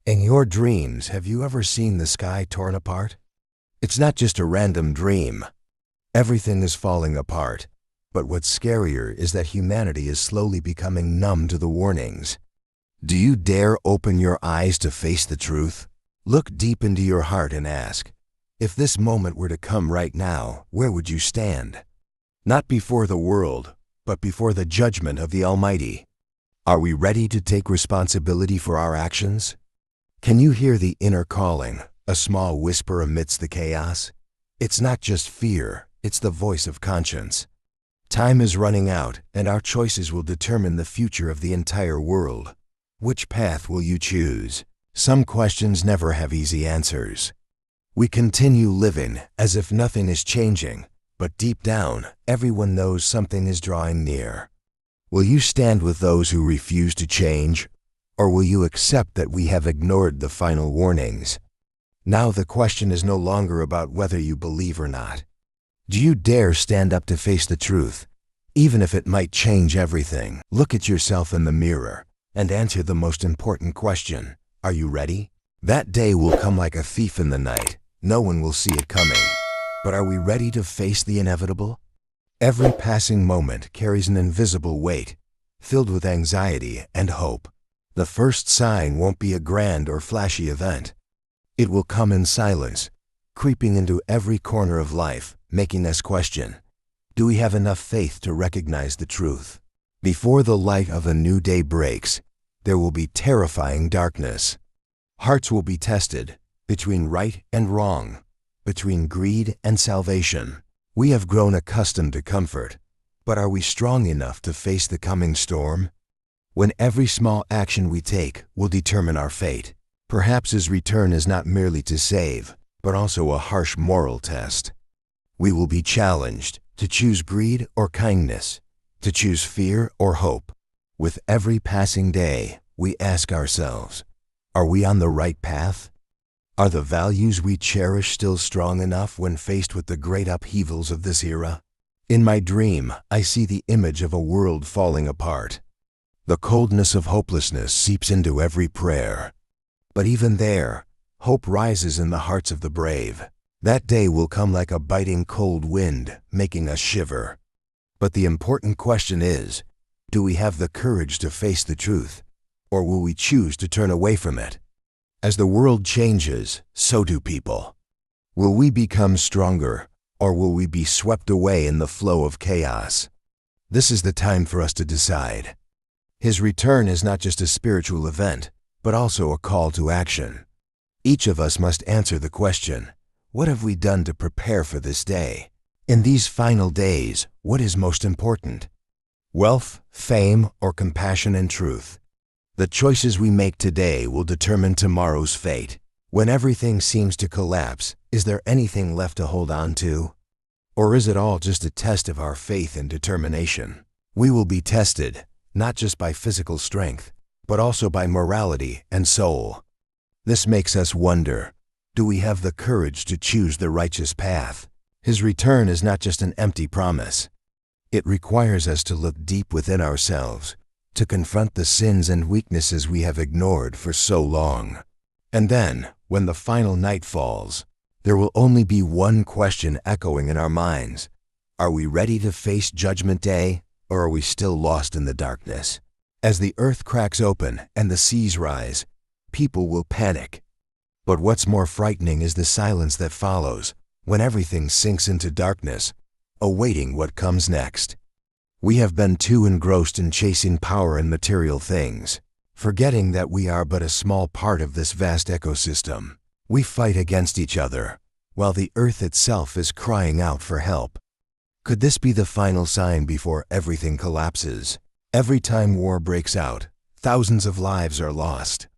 In your dreams, have you ever seen the sky torn apart? It's not just a random dream. Everything is falling apart. But what's scarier is that humanity is slowly becoming numb to the warnings. Do you dare open your eyes to face the truth? Look deep into your heart and ask, if this moment were to come right now, where would you stand? Not before the world, but before the judgment of the Almighty. Are we ready to take responsibility for our actions? Can you hear the inner calling, a small whisper amidst the chaos? It's not just fear, it's the voice of conscience. Time is running out, and our choices will determine the future of the entire world. Which path will you choose? Some questions never have easy answers. We continue living as if nothing is changing, but deep down, everyone knows something is drawing near. Will you stand with those who refuse to change, or will you accept that we have ignored the final warnings? Now the question is no longer about whether you believe or not. Do you dare stand up to face the truth, even if it might change everything? Look at yourself in the mirror and answer the most important question. Are you ready? That day will come like a thief in the night. No one will see it coming. But are we ready to face the inevitable? Every passing moment carries an invisible weight, filled with anxiety and hope. The first sign won't be a grand or flashy event. It will come in silence, creeping into every corner of life, making us question, do we have enough faith to recognize the truth? Before the light of a new day breaks, there will be terrifying darkness. Hearts will be tested between right and wrong, between greed and salvation. We have grown accustomed to comfort, but are we strong enough to face the coming storm? When every small action we take will determine our fate. Perhaps His return is not merely to save, but also a harsh moral test. We will be challenged to choose greed or kindness, to choose fear or hope. With every passing day, we ask ourselves, are we on the right path? Are the values we cherish still strong enough when faced with the great upheavals of this era? In my dream, I see the image of a world falling apart. The coldness of hopelessness seeps into every prayer. But even there, hope rises in the hearts of the brave. That day will come like a biting cold wind, making us shiver. But the important question is, do we have the courage to face the truth, or will we choose to turn away from it? As the world changes, so do people. Will we become stronger, or will we be swept away in the flow of chaos? This is the time for us to decide. His return is not just a spiritual event, but also a call to action. Each of us must answer the question, what have we done to prepare for this day? In these final days, what is most important? Wealth, fame, or compassion and truth? The choices we make today will determine tomorrow's fate. When everything seems to collapse, is there anything left to hold on to? Or is it all just a test of our faith and determination? We will be tested, not just by physical strength, but also by morality and soul. This makes us wonder, do we have the courage to choose the righteous path? His return is not just an empty promise. It requires us to look deep within ourselves, to confront the sins and weaknesses we have ignored for so long. And then, when the final night falls, there will only be one question echoing in our minds. Are we ready to face Judgment Day, or are we still lost in the darkness? As the earth cracks open and the seas rise, people will panic. But what's more frightening is the silence that follows, when everything sinks into darkness, awaiting what comes next. We have been too engrossed in chasing power and material things, forgetting that we are but a small part of this vast ecosystem. We fight against each other, while the earth itself is crying out for help. Could this be the final sign before everything collapses? Every time war breaks out, thousands of lives are lost.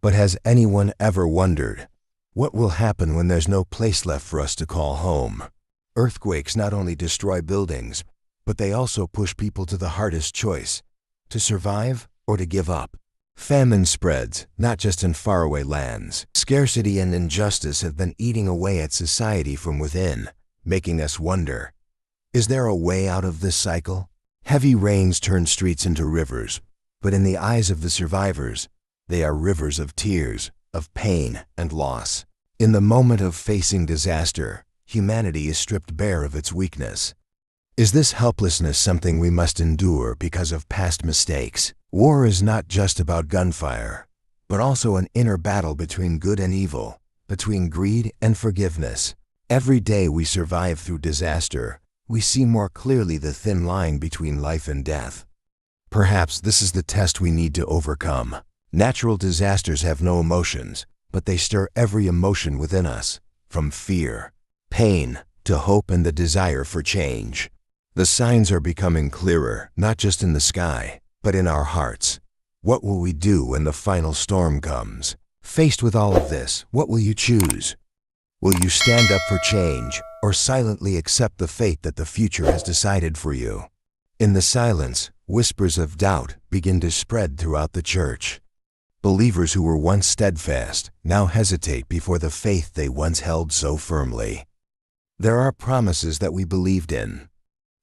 But has anyone ever wondered, what will happen when there's no place left for us to call home? Earthquakes not only destroy buildings, but they also push people to the hardest choice, to survive or to give up. Famine spreads, not just in faraway lands. Scarcity and injustice have been eating away at society from within, making us wonder, is there a way out of this cycle? Heavy rains turn streets into rivers, but in the eyes of the survivors, they are rivers of tears, of pain and loss. In the moment of facing disaster, humanity is stripped bare of its weakness. Is this helplessness something we must endure because of past mistakes? War is not just about gunfire, but also an inner battle between good and evil, between greed and forgiveness. Every day we survive through disaster, we see more clearly the thin line between life and death. Perhaps this is the test we need to overcome. Natural disasters have no emotions, but they stir every emotion within us, from fear, pain, to hope and the desire for change. The signs are becoming clearer, not just in the sky, but in our hearts. What will we do when the final storm comes? Faced with all of this, what will you choose? Will you stand up for change, or silently accept the fate that the future has decided for you? In the silence, whispers of doubt begin to spread throughout the church. Believers who were once steadfast now hesitate before the faith they once held so firmly. There are promises that we believed in,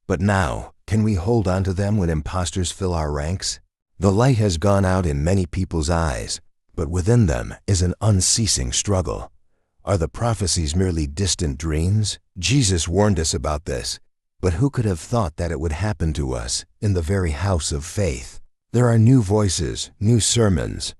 but now, can we hold on to them when imposters fill our ranks? The light has gone out in many people's eyes, but within them is an unceasing struggle. Are the prophecies merely distant dreams? Jesus warned us about this, but who could have thought that it would happen to us in the very house of faith? There are new voices, new sermons.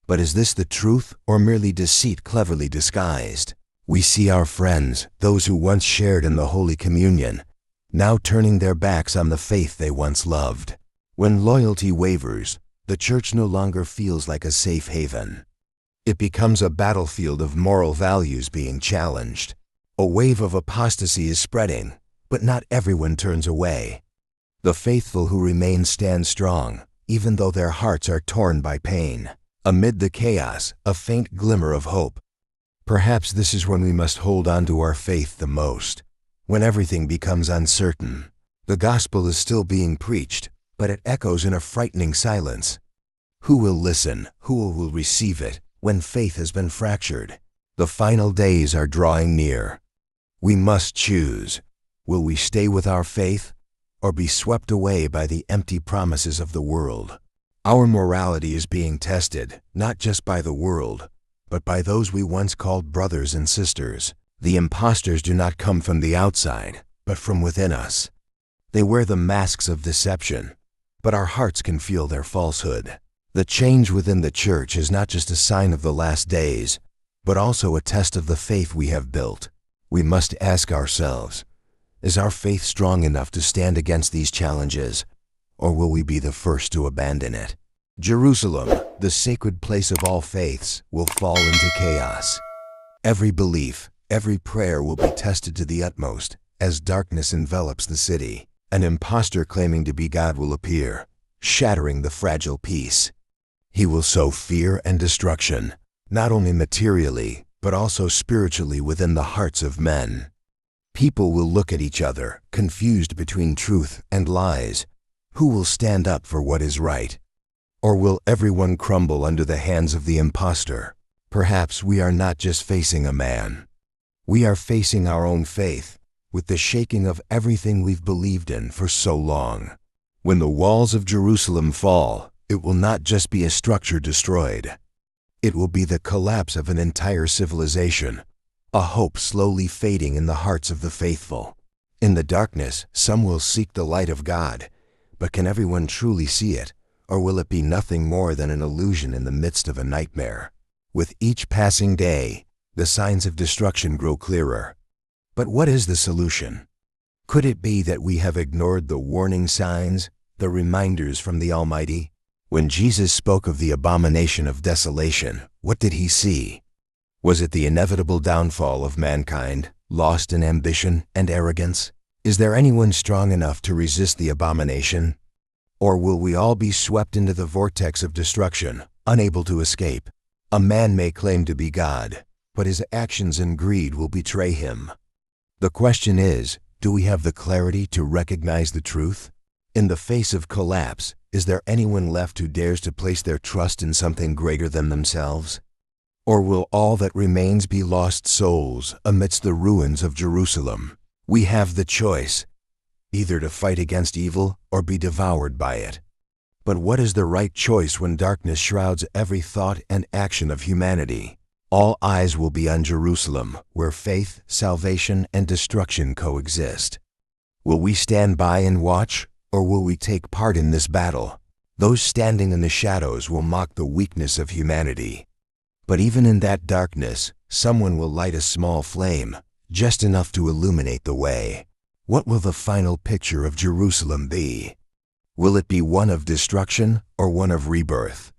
But is this the truth or merely deceit cleverly disguised? We see our friends, those who once shared in the Holy Communion, now turning their backs on the faith they once loved. When loyalty wavers, the church no longer feels like a safe haven. It becomes a battlefield of moral values being challenged. A wave of apostasy is spreading, but not everyone turns away. The faithful who remain stand strong, even though their hearts are torn by pain. Amid the chaos, a faint glimmer of hope. Perhaps this is when we must hold on to our faith the most. When everything becomes uncertain, the gospel is still being preached, but it echoes in a frightening silence. Who will listen? Who will receive it when faith has been fractured? The final days are drawing near. We must choose. Will we stay with our faith or be swept away by the empty promises of the world? Our morality is being tested, not just by the world, but by those we once called brothers and sisters. The imposters do not come from the outside, but from within us. They wear the masks of deception, but our hearts can feel their falsehood. The change within the church is not just a sign of the last days, but also a test of the faith we have built. We must ask ourselves, is our faith strong enough to stand against these challenges, or will we be the first to abandon it? Jerusalem, the sacred place of all faiths, will fall into chaos. Every belief, every prayer will be tested to the utmost as darkness envelops the city. An impostor claiming to be God will appear, shattering the fragile peace. He will sow fear and destruction, not only materially, but also spiritually within the hearts of men. People will look at each other, confused between truth and lies. Who will stand up for what is right? Or will everyone crumble under the hands of the impostor? Perhaps we are not just facing a man. We are facing our own faith, with the shaking of everything we've believed in for so long. When the walls of Jerusalem fall, it will not just be a structure destroyed. It will be the collapse of an entire civilization, a hope slowly fading in the hearts of the faithful. In the darkness, some will seek the light of God, but can everyone truly see it, or will it be nothing more than an illusion in the midst of a nightmare? With each passing day, the signs of destruction grow clearer. But what is the solution? Could it be that we have ignored the warning signs, the reminders from the Almighty? When Jesus spoke of the abomination of desolation, what did he see? Was it the inevitable downfall of mankind, lost in ambition and arrogance? Is there anyone strong enough to resist the abomination? Or will we all be swept into the vortex of destruction, unable to escape? A man may claim to be God, but his actions and greed will betray him. The question is, do we have the clarity to recognize the truth? In the face of collapse, is there anyone left who dares to place their trust in something greater than themselves? Or will all that remains be lost souls amidst the ruins of Jerusalem? We have the choice, either to fight against evil or be devoured by it. But what is the right choice when darkness shrouds every thought and action of humanity? All eyes will be on Jerusalem, where faith, salvation, and destruction coexist. Will we stand by and watch, or will we take part in this battle? Those standing in the shadows will mock the weakness of humanity. But even in that darkness, someone will light a small flame, just enough to illuminate the way. What will the final picture of Jerusalem be? Will it be one of destruction or one of rebirth?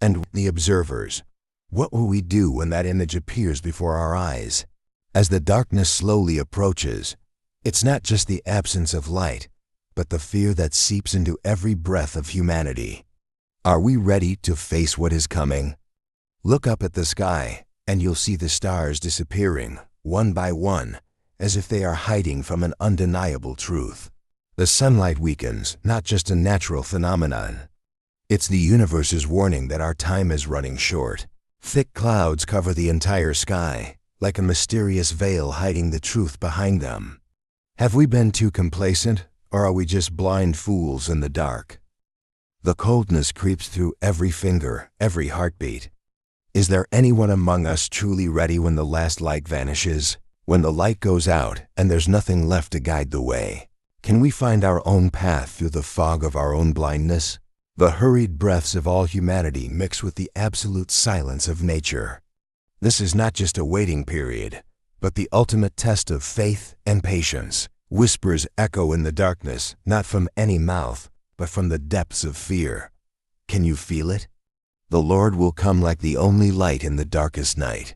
And the observers, what will we do when that image appears before our eyes? As the darkness slowly approaches, it's not just the absence of light, but the fear that seeps into every breath of humanity. Are we ready to face what is coming? Look up at the sky, and you'll see the stars disappearing, one by one, as if they are hiding from an undeniable truth. The sunlight weakens, not just a natural phenomenon. It's the universe's warning that our time is running short. Thick clouds cover the entire sky, like a mysterious veil hiding the truth behind them. Have we been too complacent, or are we just blind fools in the dark? The coldness creeps through every finger, every heartbeat. Is there anyone among us truly ready when the last light vanishes? When the light goes out and there's nothing left to guide the way? Can we find our own path through the fog of our own blindness? The hurried breaths of all humanity mix with the absolute silence of nature. This is not just a waiting period, but the ultimate test of faith and patience. Whispers echo in the darkness, not from any mouth, but from the depths of fear. Can you feel it? The Lord will come like the only light in the darkest night.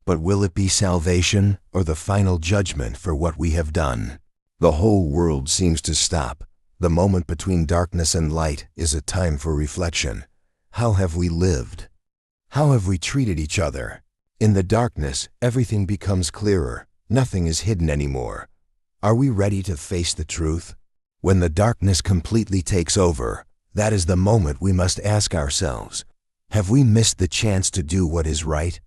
But will it be salvation or the final judgment for what we have done? The whole world seems to stop. The moment between darkness and light is a time for reflection. How have we lived? How have we treated each other? In the darkness, everything becomes clearer. Nothing is hidden anymore. Are we ready to face the truth? When the darkness completely takes over, that is the moment we must ask ourselves, have we missed the chance to do what is right?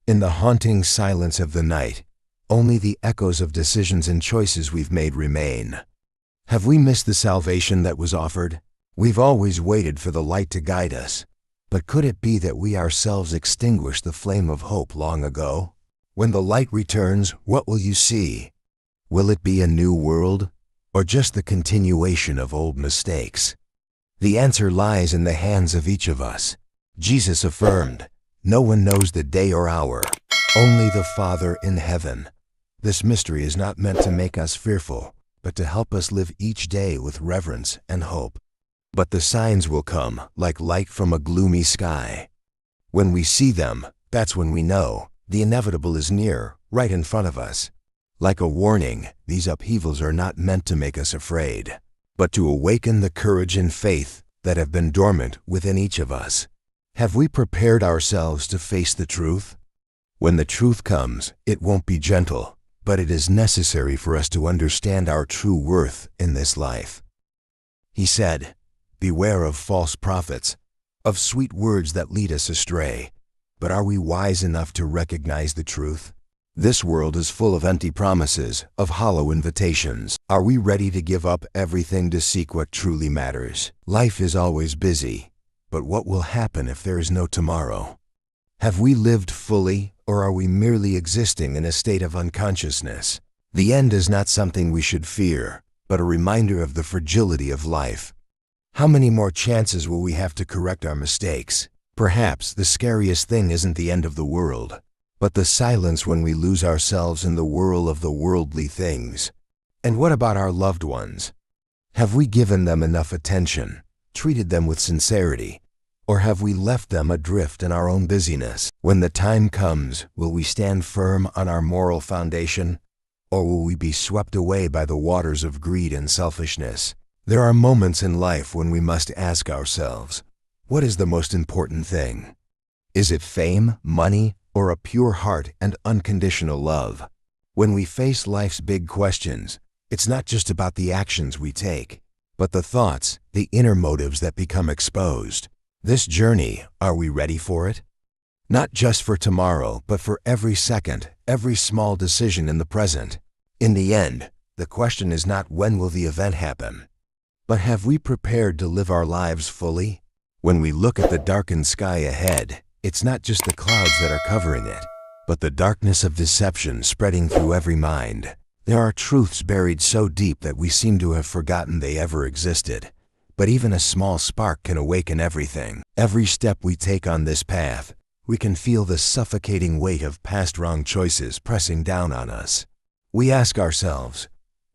In the haunting silence of the night, only the echoes of decisions and choices we've made remain. Have we missed the salvation that was offered? We've always waited for the light to guide us. But could it be that we ourselves extinguished the flame of hope long ago? When the light returns, what will you see? Will it be a new world, or just the continuation of old mistakes? The answer lies in the hands of each of us. Jesus affirmed, "No one knows the day or hour, only the Father in heaven." This mystery is not meant to make us fearful, but to help us live each day with reverence and hope. But the signs will come like light from a gloomy sky. When we see them, that's when we know the inevitable is near, right in front of us. Like a warning, these upheavals are not meant to make us afraid, but to awaken the courage and faith that have been dormant within each of us. Have we prepared ourselves to face the truth? When the truth comes, it won't be gentle, but it is necessary for us to understand our true worth in this life. He said, "Beware of false prophets, of sweet words that lead us astray." But are we wise enough to recognize the truth? This world is full of empty promises, of hollow invitations. Are we ready to give up everything to seek what truly matters? Life is always busy, but what will happen if there is no tomorrow? Have we lived fully, or are we merely existing in a state of unconsciousness? The end is not something we should fear, but a reminder of the fragility of life. How many more chances will we have to correct our mistakes? Perhaps the scariest thing isn't the end of the world, but the silence when we lose ourselves in the whirl of the worldly things. And what about our loved ones? Have we given them enough attention, treated them with sincerity, or have we left them adrift in our own busyness? When the time comes, will we stand firm on our moral foundation, or will we be swept away by the waters of greed and selfishness? There are moments in life when we must ask ourselves, what is the most important thing? Is it fame, money, or a pure heart and unconditional love? When we face life's big questions, it's not just about the actions we take, but the thoughts, the inner motives that become exposed. This journey, are we ready for it? Not just for tomorrow, but for every second, every small decision in the present. In the end, the question is not when will the event happen, But have we prepared to live our lives fully? When we look at the darkened sky ahead, it's not just the clouds that are covering it, but the darkness of deception spreading through every mind. There are truths buried so deep that we seem to have forgotten they ever existed. But even a small spark can awaken everything. Every step we take on this path, we can feel the suffocating weight of past wrong choices pressing down on us. We ask ourselves,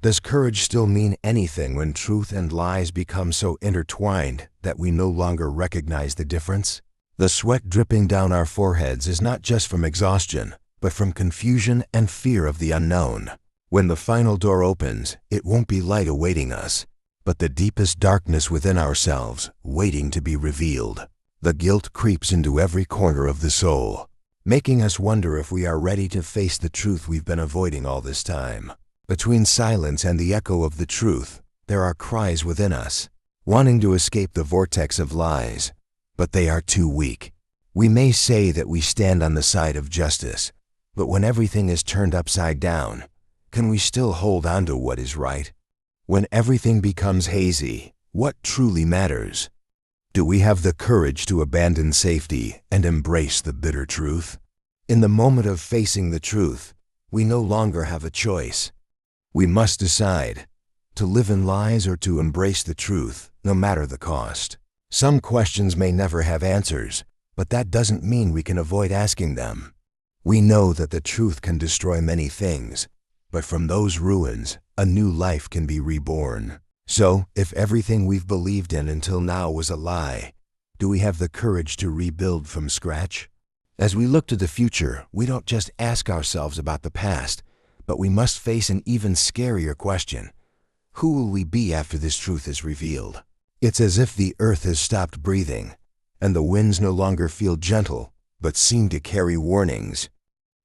does courage still mean anything when truth and lies become so intertwined that we no longer recognize the difference? The sweat dripping down our foreheads is not just from exhaustion, but from confusion and fear of the unknown. When the final door opens, it won't be light awaiting us, but the deepest darkness within ourselves waiting to be revealed. The guilt creeps into every corner of the soul, making us wonder if we are ready to face the truth we've been avoiding all this time. Between silence and the echo of the truth, there are cries within us, wanting to escape the vortex of lies, but they are too weak. We may say that we stand on the side of justice, but when everything is turned upside down, can we still hold on to what is right? When everything becomes hazy, what truly matters? Do we have the courage to abandon safety and embrace the bitter truth? In the moment of facing the truth, we no longer have a choice. We must decide to live in lies or to embrace the truth, no matter the cost. Some questions may never have answers, but that doesn't mean we can avoid asking them. We know that the truth can destroy many things, but from those ruins, a new life can be reborn. So, if everything we've believed in until now was a lie, do we have the courage to rebuild from scratch? As we look to the future, we don't just ask ourselves about the past, but we must face an even scarier question. Who will we be after this truth is revealed? It's as if the earth has stopped breathing, and the winds no longer feel gentle, but seem to carry warnings.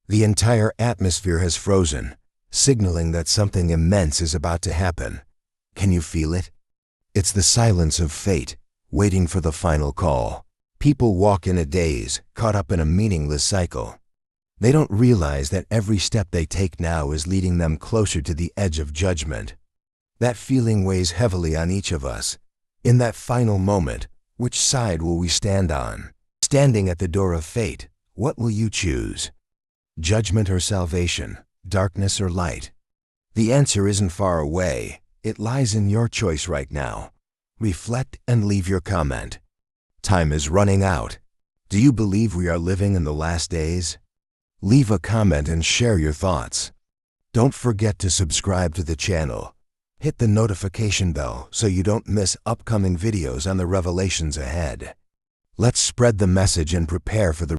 The entire atmosphere has frozen, signaling that something immense is about to happen. Can you feel it? It's the silence of fate, waiting for the final call. People walk in a daze, caught up in a meaningless cycle. They don't realize that every step they take now is leading them closer to the edge of judgment. That feeling weighs heavily on each of us. In that final moment, which side will we stand on? Standing at the door of fate, what will you choose? Judgment or salvation? Darkness or light? The answer isn't far away. It lies in your choice right now. Reflect and leave your comment. Time is running out. Do you believe we are living in the last days? Leave a comment and share your thoughts. Don't forget to subscribe to the channel. Hit the notification bell so you don't miss upcoming videos on the revelations ahead. Let's spread the message and prepare for the